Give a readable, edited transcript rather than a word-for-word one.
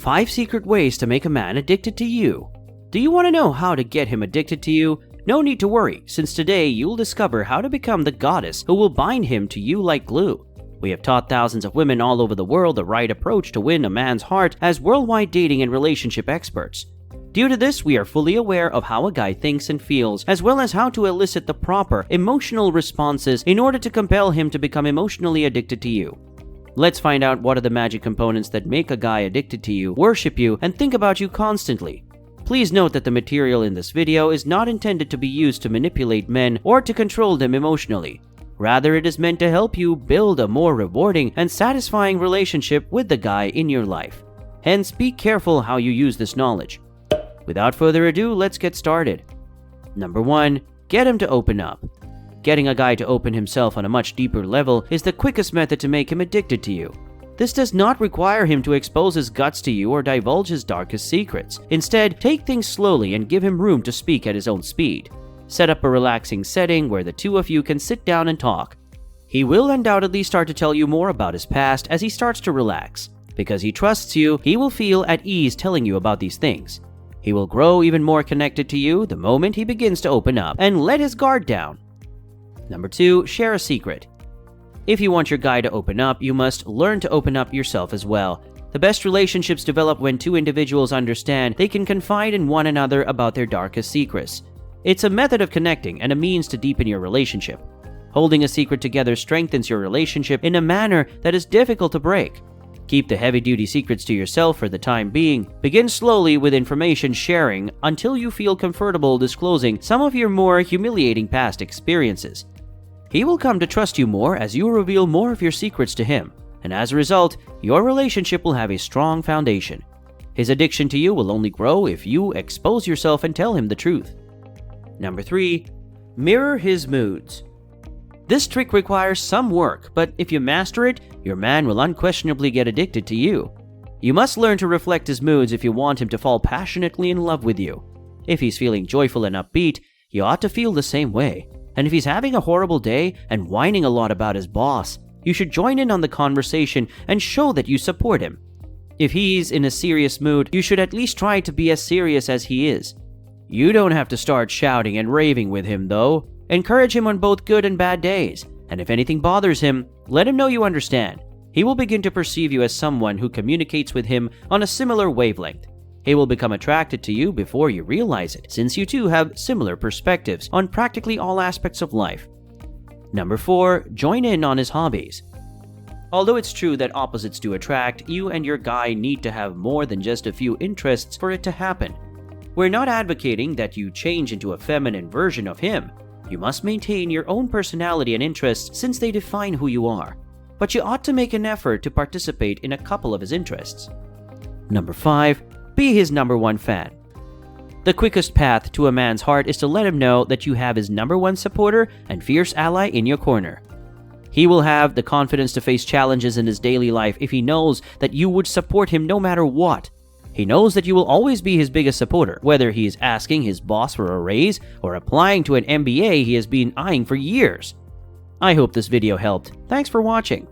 5 secret ways to make a man addicted to you. Do you want to know how to get him addicted to you? No need to worry, since today you'll discover how to become the goddess who will bind him to you like glue. We have taught thousands of women all over the world the right approach to win a man's heart as worldwide dating and relationship experts. Due to this, we are fully aware of how a guy thinks and feels, as well as how to elicit the proper emotional responses in order to compel him to become emotionally addicted to you. Let's find out what are the magic components that make a guy addicted to you, worship you, and think about you constantly. Please note that the material in this video is not intended to be used to manipulate men or to control them emotionally. Rather, it is meant to help you build a more rewarding and satisfying relationship with the guy in your life. Hence, be careful how you use this knowledge. Without further ado, let's get started. Number 1. Get him to open up. Getting a guy to open himself on a much deeper level is the quickest method to make him addicted to you. This does not require him to expose his guts to you or divulge his darkest secrets. Instead, take things slowly and give him room to speak at his own speed. Set up a relaxing setting where the two of you can sit down and talk. He will undoubtedly start to tell you more about his past as he starts to relax. Because he trusts you, he will feel at ease telling you about these things. He will grow even more connected to you the moment he begins to open up and let his guard down. Number 2. Share a secret. If you want your guy to open up, you must learn to open up yourself as well. The best relationships develop when two individuals understand they can confide in one another about their darkest secrets. It's a method of connecting and a means to deepen your relationship. Holding a secret together strengthens your relationship in a manner that is difficult to break. Keep the heavy-duty secrets to yourself for the time being. Begin slowly with information sharing until you feel comfortable disclosing some of your more humiliating past experiences. He will come to trust you more as you reveal more of your secrets to him, and as a result, your relationship will have a strong foundation. His addiction to you will only grow if you expose yourself and tell him the truth. Number 3. Mirror his moods. This trick requires some work, but if you master it, your man will unquestionably get addicted to you. You must learn to reflect his moods if you want him to fall passionately in love with you. If he's feeling joyful and upbeat, you ought to feel the same way. And if he's having a horrible day and whining a lot about his boss, you should join in on the conversation and show that you support him. If he's in a serious mood, you should at least try to be as serious as he is. You don't have to start shouting and raving with him though. Encourage him on both good and bad days, and if anything bothers him, let him know you understand. He will begin to perceive you as someone who communicates with him on a similar wavelength. He will become attracted to you before you realize it, since you two have similar perspectives on practically all aspects of life. Number 4. Join in on his hobbies. Although it's true that opposites do attract, you and your guy need to have more than just a few interests for it to happen. We're not advocating that you change into a feminine version of him. You must maintain your own personality and interests since they define who you are. But you ought to make an effort to participate in a couple of his interests. Number 5. Be his number 1 fan. The quickest path to a man's heart is to let him know that you have his number 1 supporter and fierce ally in your corner. He will have the confidence to face challenges in his daily life if he knows that you would support him no matter what. He knows that you will always be his biggest supporter, whether he is asking his boss for a raise or applying to an MBA he has been eyeing for years. I hope this video helped. Thanks for watching.